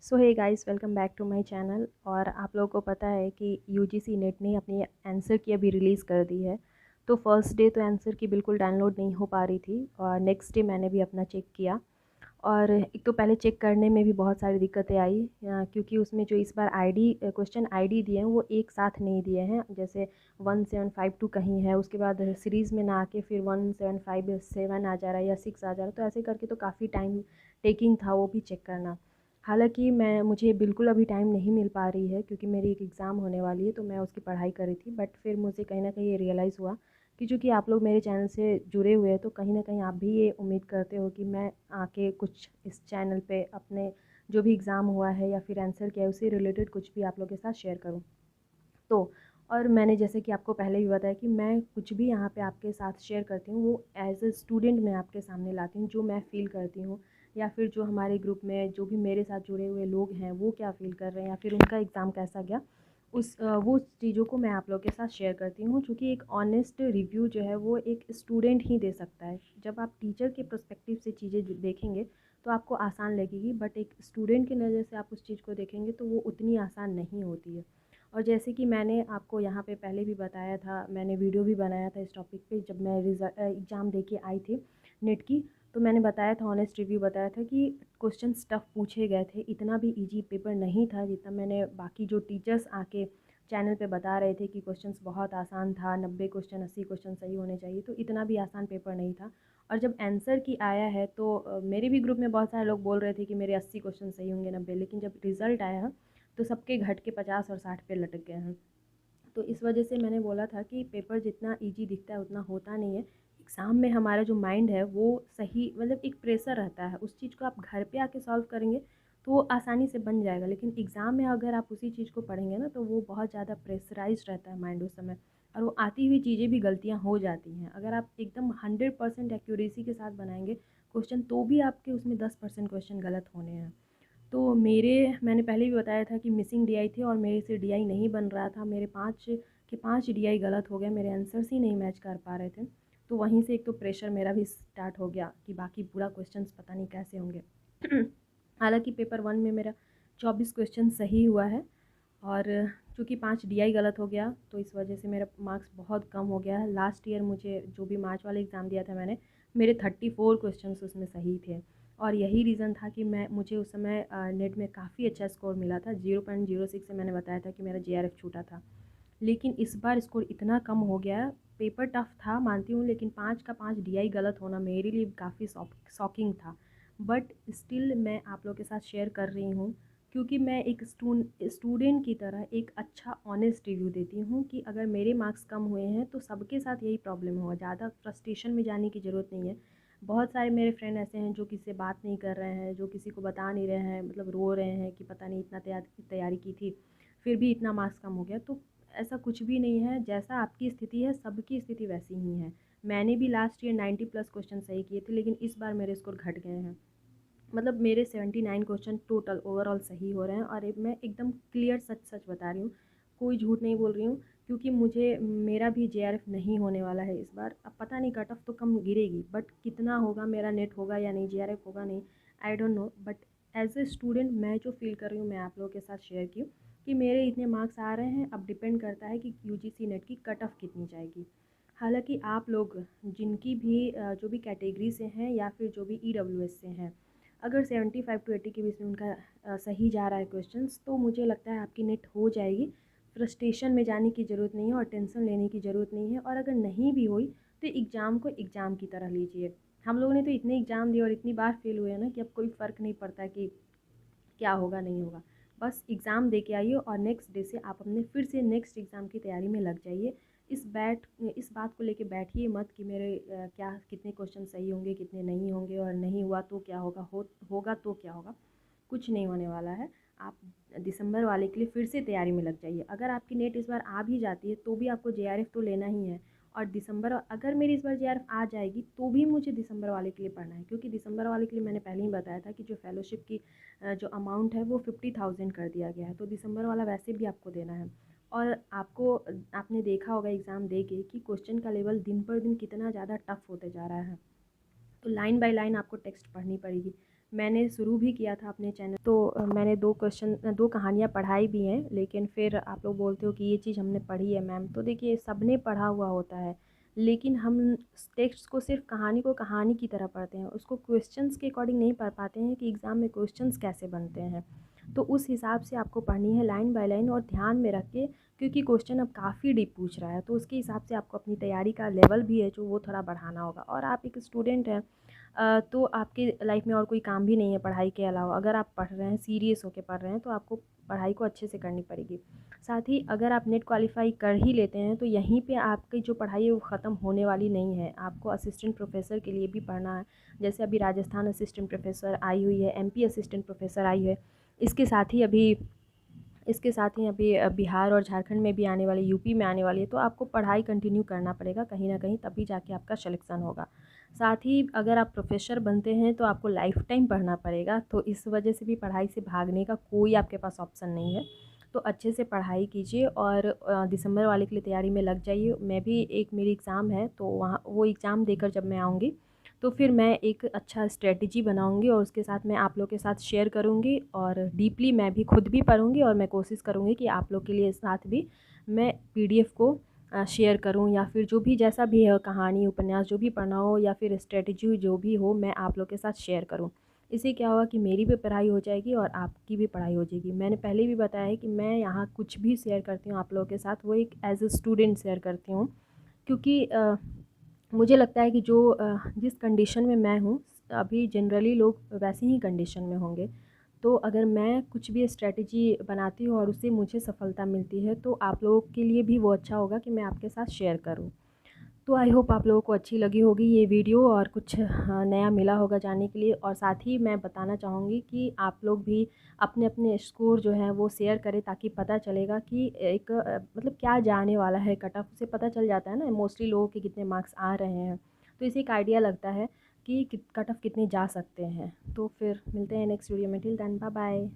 So hey guys, welcome back to my channel. और आप लोगों को पता है कि यूजीसी नेट ने अपनी आंसर की अभी रिलीज़ कर दी है। तो फर्स्ट डे तो आंसर की बिल्कुल डाउनलोड नहीं हो पा रही थी, और नेक्स्ट डे मैंने भी अपना चेक किया। और एक तो पहले चेक करने में भी बहुत सारी दिक्कतें आई, क्योंकि उसमें जो इस बार आईडी क्वेश्चन आईडी दिए हैं वो एक साथ नहीं दिए हैं। जैसे 1752 कहीं है, उसके बाद सीरीज़ में ना आके फिर 1757 आ जा रहा है या 6 आ जा रहा है। तो ऐसे करके तो काफ़ी टाइम टेकिंग था वो भी चेक करना। हालांकि मुझे बिल्कुल अभी टाइम नहीं मिल पा रही है, क्योंकि मेरी एक एग्ज़ाम होने वाली है, तो मैं उसकी पढ़ाई कर रही थी। बट फिर मुझे कहीं ना कहीं ये रियलाइज़ हुआ कि चूँकि आप लोग मेरे चैनल से जुड़े हुए हैं, तो कहीं ना कहीं आप भी ये उम्मीद करते हो कि मैं आके कुछ इस चैनल पे अपने जो भी एग्ज़ाम हुआ है या फिर आंसर किया है उससे रिलेटेड कुछ भी आप लोग के साथ शेयर करूँ। तो और मैंने जैसे कि आपको पहले भी बताया कि मैं कुछ भी यहाँ पे आपके साथ शेयर करती हूँ वो एज ए स्टूडेंट मैं आपके सामने लाती हूँ, जो मैं फ़ील करती हूँ या फिर जो हमारे ग्रुप में जो भी मेरे साथ जुड़े हुए लोग हैं वो क्या फ़ील कर रहे हैं या फिर उनका एग्ज़ाम कैसा गया, वो चीज़ों को मैं आप लोगों के साथ शेयर करती हूँ। चूँकि एक ऑनेस्ट रिव्यू जो है वो एक स्टूडेंट ही दे सकता है। जब आप टीचर के पर्सपेक्टिव से चीज़ें देखेंगे तो आपको आसान लगेगी, बट एक स्टूडेंट की नज़र से आप उस चीज़ को देखेंगे तो वो उतनी आसान नहीं होती है। और जैसे कि मैंने आपको यहाँ पे पहले भी बताया था, मैंने वीडियो भी बनाया था इस टॉपिक पे जब मैं एग्ज़ाम दे के आई थी नेट की। तो मैंने बताया था, ऑनेस्ट रिव्यू बताया था कि क्वेश्चन टफ पूछे गए थे। इतना भी इजी पेपर नहीं था जितना मैंने बाकी जो टीचर्स आके चैनल पे बता रहे थे कि क्वेश्चंस बहुत आसान था, 90 क्वेश्चन 80 क्वेश्चन सही होने चाहिए। तो इतना भी आसान पेपर नहीं था। और जब आंसर की आया है तो मेरे भी ग्रुप में बहुत सारे लोग बोल रहे थे कि मेरे 80 क्वेश्चन सही होंगे, 90। लेकिन जब रिज़ल्ट आया तो सबके घट के 50 और 60 पे लटक गए हैं। तो इस वजह से मैंने बोला था कि पेपर जितना ईजी दिखता है उतना होता नहीं है। एग्ज़ाम में हमारा जो माइंड है वो सही, मतलब एक प्रेशर रहता है, उस चीज़ को आप घर पे आके सॉल्व करेंगे तो वो आसानी से बन जाएगा। लेकिन एग्ज़ाम में अगर आप उसी चीज़ को पढ़ेंगे ना तो वो बहुत ज़्यादा प्रेशराइज रहता है माइंड उस समय, और वो आती हुई चीज़ें भी गलतियाँ हो जाती हैं। अगर आप एकदम 100% एक्यूरेसी के साथ बनाएंगे क्वेश्चन, तो भी आपके उसमें 10% क्वेश्चन गलत होने हैं। तो मैंने पहले भी बताया था कि मिसिंग डीआई थे और मेरे से डीआई नहीं बन रहा था। मेरे 5 के 5 डीआई गलत हो गए, मेरे आंसर्स ही नहीं मैच कर पा रहे थे। तो वहीं से एक तो प्रेशर मेरा भी स्टार्ट हो गया कि बाकी पूरा क्वेश्चंस पता नहीं कैसे होंगे। हालांकि पेपर 1 में मेरा 24 क्वेश्चन सही हुआ है, और चूँकि 5 डीआई गलत हो गया तो इस वजह से मेरा मार्क्स बहुत कम हो गया है। लास्ट ईयर मुझे जो भी मार्च वाला एग्ज़ाम दिया था मैंने, मेरे 34 क्वेश्चंस उसमें सही थे। और यही रीज़न था कि मुझे उस समय नेट में काफ़ी अच्छा स्कोर मिला था। 0.06 से मैंने बताया था कि मेरा जेआरएफ छूटा था। लेकिन इस बार स्कोर इतना कम हो गया। पेपर टफ था मानती हूँ, लेकिन 5 का 5 डीआई गलत होना मेरे लिए काफ़ी शॉकिंग था। बट स्टिल मैं आप लोग के साथ शेयर कर रही हूँ, क्योंकि मैं एक स्टूडेंट की तरह एक अच्छा ऑनेस्ट रिव्यू देती हूँ कि अगर मेरे मार्क्स कम हुए हैं तो सबके साथ यही प्रॉब्लम होगा। ज़्यादा फ्रस्ट्रेशन में जाने की ज़रूरत नहीं है। बहुत सारे मेरे फ्रेंड ऐसे हैं जो किसी से बात नहीं कर रहे हैं, जो किसी को बता नहीं रहे हैं, मतलब रो रहे हैं कि पता नहीं इतना तैयारी की थी फिर भी इतना मार्क्स कम हो गया। तो ऐसा कुछ भी नहीं है। जैसा आपकी स्थिति है सबकी स्थिति वैसी ही है। मैंने भी लास्ट ईयर 90 प्लस क्वेश्चन सही किए थे, लेकिन इस बार मेरे स्कोर घट गए हैं। मतलब मेरे 79 क्वेश्चन टोटल ओवरऑल सही हो रहे हैं, और मैं एकदम क्लियर सच सच बता रही हूँ, कोई झूठ नहीं बोल रही हूँ। क्योंकि मुझे मेरा भी जेआरएफ नहीं होने वाला है इस बार। अब पता नहीं, कट ऑफ तो कम गिरेगी, बट कितना होगा, मेरा नेट होगा या नहीं, जेआरएफ होगा नहीं, I don't know. But as a student मैं जो फील कर रही हूँ मैं आप लोगों के साथ शेयर की कि मेरे इतने मार्क्स आ रहे हैं। अब डिपेंड करता है कि यूजीसी नेट की कट ऑफ कितनी जाएगी। हालांकि आप लोग जिनकी भी जो भी कैटेगरी से हैं या फिर जो भी ईडब्ल्यूएस से हैं, अगर 75 टू 80 के बीच में उनका सही जा रहा है क्वेश्चंस, तो मुझे लगता है आपकी नेट हो जाएगी। फ्रस्ट्रेशन में जाने की ज़रूरत नहीं है और टेंशन लेने की ज़रूरत नहीं है। और अगर नहीं भी हुई तो एग्ज़ाम को एग्ज़ाम की तरह लीजिए। हम लोगों ने तो इतने एग्ज़ाम दिए और इतनी बार फेल हुए हैं ना कि अब कोई फ़र्क नहीं पड़ता कि क्या होगा नहीं होगा। बस एग्ज़ाम दे के आइए और नेक्स्ट डे से आप अपने फिर से नेक्स्ट एग्ज़ाम की तैयारी में लग जाइए। इस बात को लेके बैठिए मत कि मेरे क्या कितने क्वेश्चन सही होंगे कितने नहीं होंगे, और नहीं हुआ तो क्या होगा, होगा तो क्या होगा। कुछ नहीं होने वाला है। आप दिसंबर वाले के लिए फिर से तैयारी में लग जाइए। अगर आपकी नेट इस बार आ भी जाती है तो भी आपको जेआरएफ तो लेना ही है। और दिसंबर, अगर मेरी इस बार जेआरएफ आ जाएगी तो भी मुझे दिसंबर वाले के लिए पढ़ना है, क्योंकि दिसंबर वाले के लिए मैंने पहले ही बताया था कि जो फेलोशिप की जो अमाउंट है वो 50,000 कर दिया गया है। तो दिसंबर वाला वैसे भी आपको देना है। और आपने देखा होगा एग्ज़ाम दे के कि क्वेश्चन का लेवल दिन पर दिन कितना ज़्यादा टफ होते जा रहा है। तो लाइन बाय लाइन आपको टेक्स्ट पढ़नी पड़ेगी। मैंने शुरू भी किया था अपने चैनल, तो मैंने 2 कहानियाँ पढ़ाई भी हैं, लेकिन फिर आप लोग बोलते हो कि ये चीज़ हमने पढ़ी है मैम। तो देखिए, सबने पढ़ा हुआ होता है, लेकिन हम टेक्स्ट को सिर्फ कहानी को कहानी की तरह पढ़ते हैं, उसको क्वेश्चंस के अकॉर्डिंग नहीं पढ़ पाते हैं कि एग्ज़ाम में क्वेश्चंस कैसे बनते हैं। तो उस हिसाब से आपको पढ़नी है लाइन बाय लाइन और ध्यान में रख के, क्योंकि क्वेश्चन अब काफ़ी डीप पूछ रहा है, तो उसके हिसाब से आपको अपनी तैयारी का लेवल भी है जो वो थोड़ा बढ़ाना होगा। और आप एक स्टूडेंट हैं, तो आपके लाइफ में और कोई काम भी नहीं है पढ़ाई के अलावा। अगर आप पढ़ रहे हैं, सीरियस होकर पढ़ रहे हैं, तो आपको पढ़ाई को अच्छे से करनी पड़ेगी। साथ ही अगर आप नेट क्वालिफ़ाई कर ही लेते हैं, तो यहीं पे आपकी जो पढ़ाई है वो ख़त्म होने वाली नहीं है। आपको असिस्टेंट प्रोफ़ेसर के लिए भी पढ़ना है। जैसे अभी राजस्थान असिस्टेंट प्रोफ़ेसर आई हुई है, एमपी असिस्टेंट प्रोफ़ेसर आई है। इसके साथ ही अभी बिहार और झारखंड में भी आने वाली, यूपी में आने वाली है। तो आपको पढ़ाई कंटिन्यू करना पड़ेगा कहीं न कहीं, तभी जाके आपका सिलेक्शन होगा। साथ ही अगर आप प्रोफ़ेसर बनते हैं, तो आपको लाइफ़ टाइम पढ़ना पड़ेगा, तो इस वजह से भी पढ़ाई से भागने का कोई आपके पास ऑप्शन नहीं है। तो अच्छे से पढ़ाई कीजिए और दिसंबर वाले के लिए तैयारी में लग जाइए। मैं भी, एक मेरी एग्ज़ाम है, तो वहाँ वो एग्ज़ाम देकर जब मैं आऊँगी, तो फिर मैं एक अच्छा स्ट्रेटजी बनाऊँगी और उसके साथ मैं आप लोग के साथ शेयर करूँगी, और डीपली मैं भी खुद भी पढ़ूँगी, और मैं कोशिश करूँगी कि आप लोग के लिए साथ भी मैं पीडीएफ को शेयर करूँ, या फिर जो भी जैसा भी है, कहानी, उपन्यास जो भी पढ़ना हो या फिर स्ट्रेटजी जो भी हो, मैं आप लोग के साथ शेयर करूँ। इससे क्या होगा कि मेरी भी पढ़ाई हो जाएगी और आपकी भी पढ़ाई हो जाएगी। मैंने पहले भी बताया है कि मैं यहाँ कुछ भी शेयर करती हूँ आप लोगों के साथ, वो एक एज़ अ स्टूडेंट शेयर करती हूँ, क्योंकि मुझे लगता है कि जो जिस कंडीशन में मैं हूँ, अभी जनरली लोग वैसे ही कंडीशन में होंगे। तो अगर मैं कुछ भी स्ट्रैटेजी बनाती हूँ और उससे मुझे सफलता मिलती है, तो आप लोगों के लिए भी वो अच्छा होगा कि मैं आपके साथ शेयर करूँ। तो आई होप आप लोगों को अच्छी लगी होगी ये वीडियो, और कुछ नया मिला होगा जानने के लिए। और साथ ही मैं बताना चाहूँगी कि आप लोग भी अपने अपने स्कोर जो है वो शेयर करें, ताकि पता चलेगा कि एक मतलब क्या जाने वाला है कट ऑफ, से पता चल जाता है ना मोस्टली लोगों के कितने मार्क्स आ रहे हैं। तो इसे एक आइडिया लगता है कि कट ऑफ कितने जा सकते हैं। तो फिर मिलते हैं नेक्स्ट वीडियो में। Till then, bye bye.